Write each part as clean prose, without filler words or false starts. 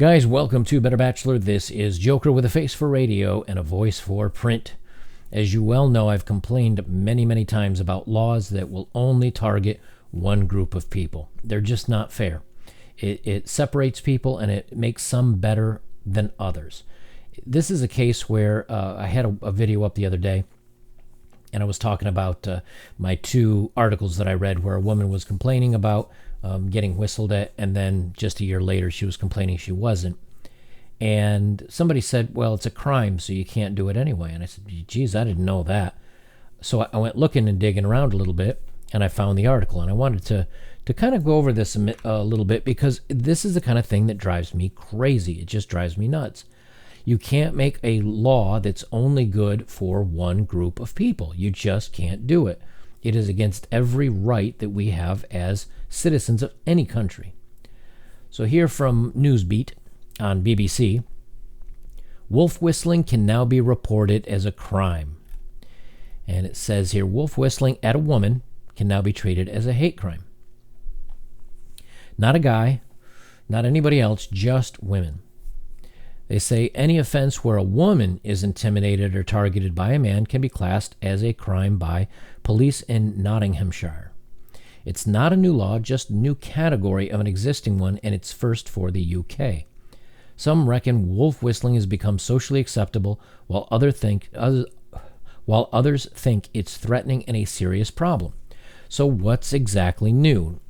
Guys, welcome to Better Bachelor. This is Joker with a face for radio and a voice for print. As you well know, I've complained many times about laws that will only target one group of people. They're just not fair. It separates people and it makes some better than others. This is a case where I had a video up the other day, and I was talking about my two articles that I read where a woman was complaining about getting whistled at, and then just a year later she was complaining she wasn't. And somebody said, well, it's a crime, so you can't do it anyway. And I said, geez, I didn't know that. So I went looking and digging around a little bit, and I found the article. And I wanted to kind of go over this a little bit, because this is the kind of thing that drives me crazy. It just drives me nuts. You can't make a law that's only good for one group of people. You just can't do it. It is against every right that we have as citizens of any country. So here from Newsbeat on BBC, wolf whistling can now be reported as a crime. And it says here, wolf whistling at a woman can now be treated as a hate crime. Not a guy, not anybody else, just women. They say any offense where a woman is intimidated or targeted by a man can be classed as a crime by police in Nottinghamshire. It's not a new law, just a new category of an existing one, and it's first for the UK. Some reckon wolf whistling has become socially acceptable, while others think it's threatening and a serious problem. So what's exactly new?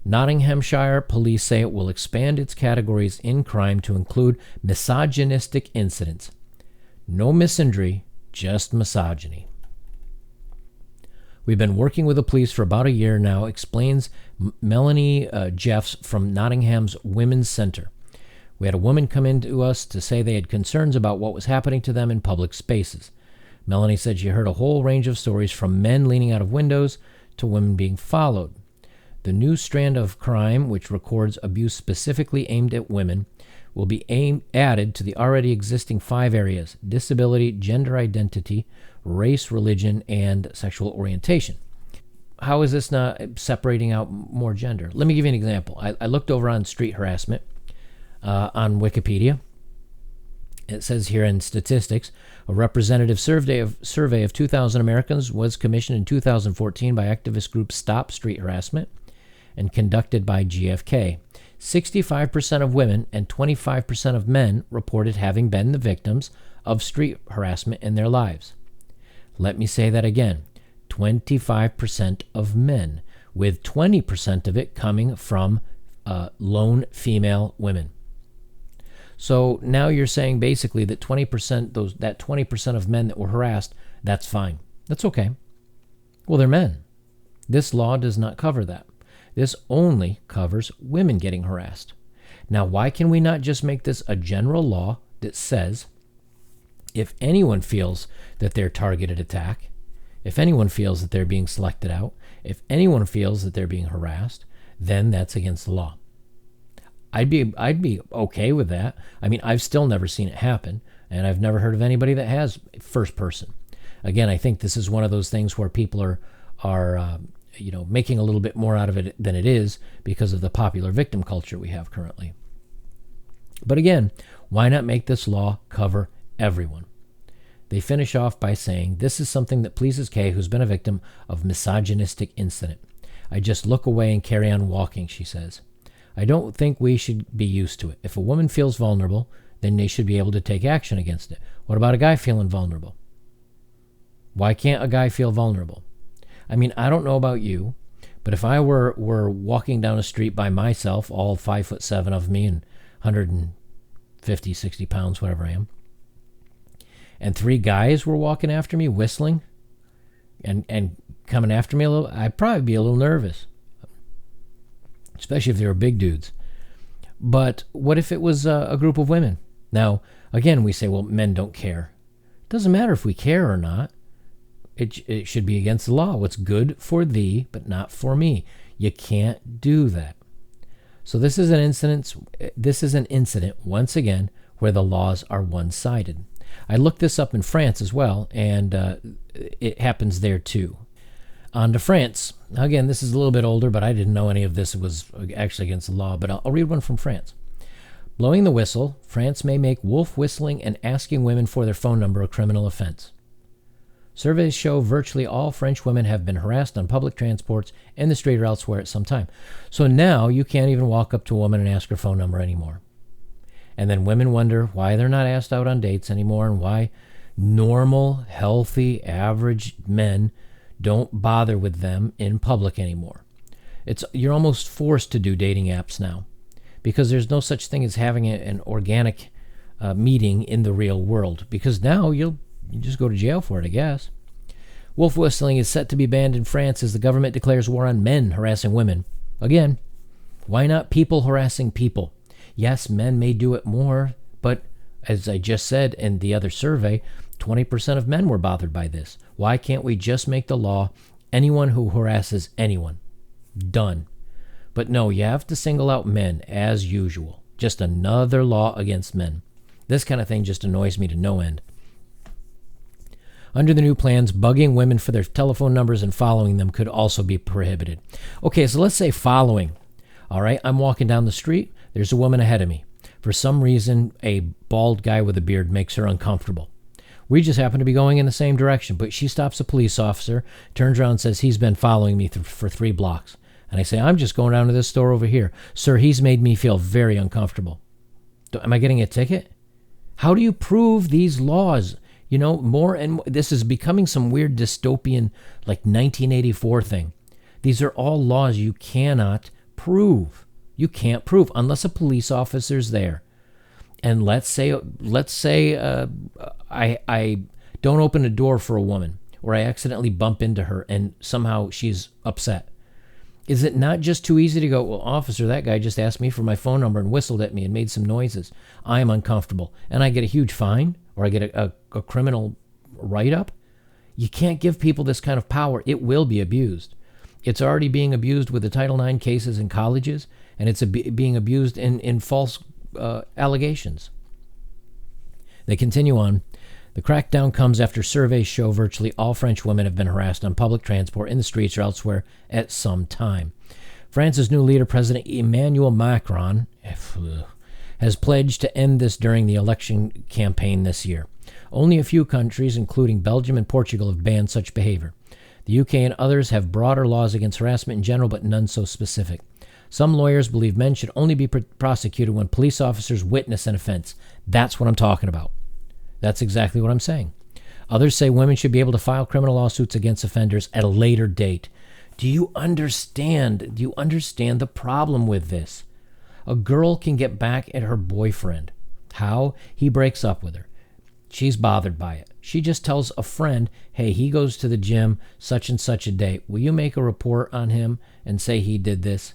Nottinghamshire police say it will expand its categories in crime to include misogynistic incidents. No misandry, just misogyny. We've been working with the police for about a year now, explains Melanie Jeffs from Nottingham's Women's Centre. We had a woman come in to us to say they had concerns about what was happening to them in public spaces. Melanie said she heard a whole range of stories, from men leaning out of windows to women being followed. The new strand of crime, which records abuse specifically aimed at women, will be added to the already existing 5 areas: disability, gender identity, race, religion, and sexual orientation. How is this not separating out more gender? Let me give you an example. I looked over on street harassment on Wikipedia. It says here in statistics, a representative survey of 2,000 Americans was commissioned in 2014 by activist group Stop Street Harassment and conducted by GFK. 65% of women and 25% of men reported having been the victims of street harassment in their lives. Let me say that again. 25% of men, with 20% of it coming from lone female women. So now you're saying basically that 20% of men that were harassed, that's fine. That's okay. Well, they're men. This law does not cover that. This only covers women getting harassed. Now, why can we not just make this a general law that says if anyone feels that they're targeted attack, if anyone feels that they're being selected out, if anyone feels that they're being harassed, then that's against the law. I'd be okay with that. I mean, I've still never seen it happen, and I've never heard of anybody that has first person. Again, I think this is one of those things where people are making a little bit more out of it than it is because of the popular victim culture we have currently. But again, why not make this law cover everyone? They finish off by saying, this is something that pleases Kay, who's been a victim of misogynistic incident. I just look away and carry on walking, she says. I don't think we should be used to it. If a woman feels vulnerable, then they should be able to take action against it. What about a guy feeling vulnerable? Why can't a guy feel vulnerable? I mean, I don't know about you, but if I were walking down a street by myself, all 5'7" of me and 150, 60 pounds, whatever I am, and 3 guys were walking after me, whistling and coming after me a little, I'd probably be a little nervous, especially if they were big dudes. But what if it was a group of women? Now, again, we say, well, men don't care. It doesn't matter if we care or not. It should be against the law. What's good for thee, but not for me. You can't do that. So this is an incident, once again, where the laws are one-sided. I looked this up in France as well, and it happens there too. On to France. Again, this is a little bit older, but I didn't know any of this was actually against the law, but I'll read one from France. Blowing the whistle, France may make wolf whistling and asking women for their phone number a criminal offense. Surveys show virtually all French women have been harassed on public transports, in the street or elsewhere at some time. So now you can't even walk up to a woman and ask her phone number anymore. And then women wonder why they're not asked out on dates anymore and why normal, healthy, average men don't bother with them in public anymore. You're almost forced to do dating apps now because there's no such thing as having an organic meeting in the real world, because now you just go to jail for it, I guess. Wolf whistling is set to be banned in France as the government declares war on men harassing women. Again, why not people harassing people? Yes, men may do it more, but as I just said in the other survey, 20% of men were bothered by this. Why can't we just make the law anyone who harasses anyone? Done. But no, you have to single out men as usual. Just another law against men. This kind of thing just annoys me to no end. Under the new plans, bugging women for their telephone numbers and following them could also be prohibited. Okay, so let's say following. All right, I'm walking down the street. There's a woman ahead of me. For some reason, a bald guy with a beard makes her uncomfortable. We just happen to be going in the same direction, but she stops a police officer, turns around and says he's been following me for 3 blocks. And I say, I'm just going down to this store over here. Sir, he's made me feel very uncomfortable. Am I getting a ticket? How do you prove these laws? You know, more and more, this is becoming some weird dystopian, like 1984 thing. These are all laws you cannot prove. You can't prove unless a police officer's there. And let's say I don't open a door for a woman, or I accidentally bump into her and somehow she's upset. Is it not just too easy to go, well, officer, that guy just asked me for my phone number and whistled at me and made some noises. I am uncomfortable. And I get a huge fine, or I get a criminal write-up? You can't give people this kind of power. It will be abused. It's already being abused with the Title IX cases in colleges, and it's being abused in false allegations. They continue on. The crackdown comes after surveys show virtually all French women have been harassed on public transport, in the streets, or elsewhere at some time. France's new leader, President Emmanuel Macron, has pledged to end this during the election campaign this year. Only a few countries, including Belgium and Portugal, have banned such behavior. The UK and others have broader laws against harassment in general, but none so specific. Some lawyers believe men should only be prosecuted when police officers witness an offense. That's what I'm talking about. That's exactly what I'm saying. Others say women should be able to file criminal lawsuits against offenders at a later date. Do you understand? Do you understand the problem with this? A girl can get back at her boyfriend. How? He breaks up with her. She's bothered by it. She just tells a friend, hey, he goes to the gym such and such a day. Will you make a report on him and say he did this?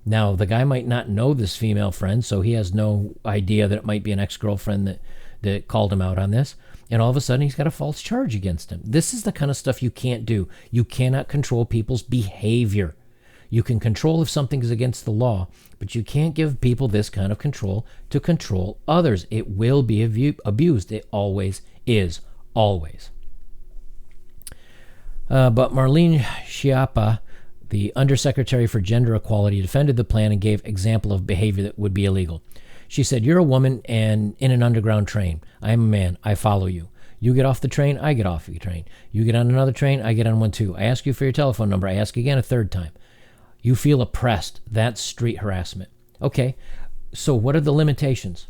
Now, the guy might not know this female friend, so he has no idea that it might be an ex-girlfriend that called him out on this. And all of a sudden, he's got a false charge against him. This is the kind of stuff you can't do. You cannot control people's behavior. You can control if something is against the law, but you can't give people this kind of control to control others. It will be abused. It always is. Always. But Marlene Schiappa, the Undersecretary for Gender Equality, defended the plan and gave example of behavior that would be illegal. She said, you're a woman and in an underground train. I am a man. I follow you. You get off the train, I get off the train. You get on another train, I get on one too. I ask you for your telephone number. I ask again a third time. You feel oppressed. That's street harassment. Okay, so what are the limitations?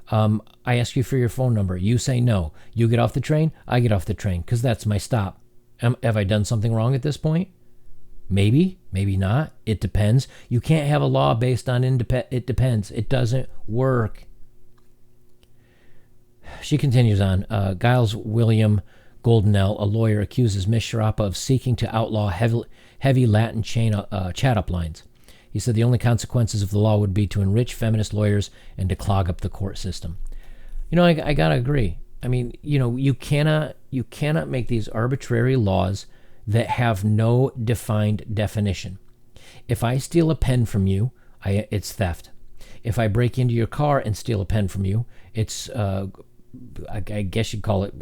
I ask you for your phone number. You say no. You get off the train, I get off the train, because that's my stop. Have I done something wrong at this point? Maybe, maybe not. It depends. You can't have a law based on it depends. It doesn't work. She continues on. Giles William Goldenell, a lawyer, accuses Ms. Schiappa of seeking to outlaw heavy Latin chat-up lines. He said the only consequences of the law would be to enrich feminist lawyers and to clog up the court system. You know, I gotta agree. I mean, you know, you cannot make these arbitrary laws that have no defined definition. If I steal a pen from you, it's theft. If I break into your car and steal a pen from you, it's, I guess you'd call it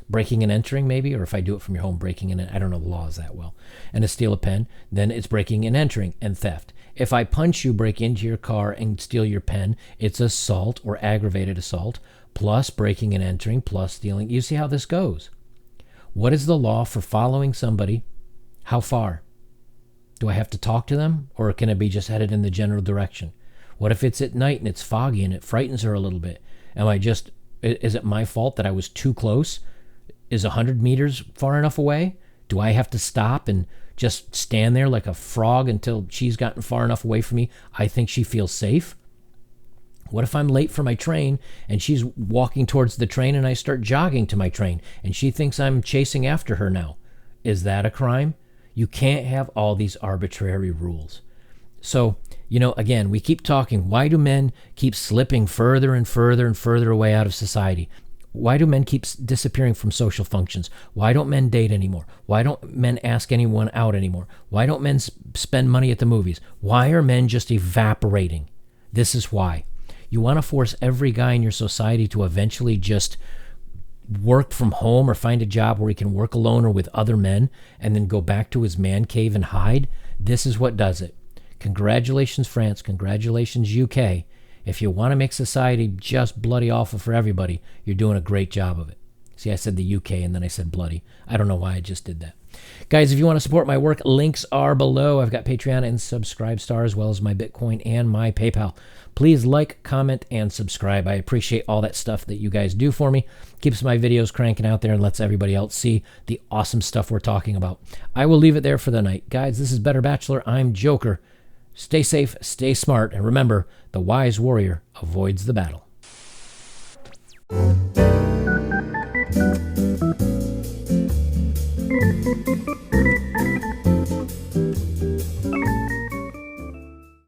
breaking and entering maybe, or if I do it from your home, breaking and I don't know the laws that well. And to steal a pen, then it's breaking and entering and theft. If I punch you, break into your car, and steal your pen, it's assault or aggravated assault, plus breaking and entering, plus stealing. You see how this goes. What is the law for following somebody? How far? Do I have to talk to them, or can it be just headed in the general direction? What if it's at night and it's foggy and it frightens her a little bit? Is it my fault that I was too close? Is 100 meters far enough away? Do I have to stop and just stand there like a frog until she's gotten far enough away from me I think she feels safe? What if I'm late for my train and she's walking towards the train and I start jogging to my train and she thinks I'm chasing after her now? Is that a crime? You can't have all these arbitrary rules. So, again, we keep talking. Why do men keep slipping further and further and further away out of society? Why do men keep disappearing from social functions? Why don't men date anymore? Why don't men ask anyone out anymore? Why don't men spend money at the movies? Why are men just evaporating? This is why. You want to force every guy in your society to eventually just work from home or find a job where he can work alone or with other men and then go back to his man cave and hide. This is what does it. Congratulations, France. Congratulations, UK. If you want to make society just bloody awful for everybody, you're doing a great job of it. See, I said the UK and then I said bloody. I don't know why I just did that. Guys, if you want to support my work, links are below. I've got Patreon and Subscribestar, as well as my Bitcoin and my PayPal. Please like, comment, and subscribe. I appreciate all that stuff that you guys do for me. Keeps my videos cranking out there and lets everybody else see the awesome stuff we're talking about. I will leave it there for the night. Guys, this is Better Bachelor. I'm Joker. Stay safe, stay smart, and remember, the wise warrior avoids the battle.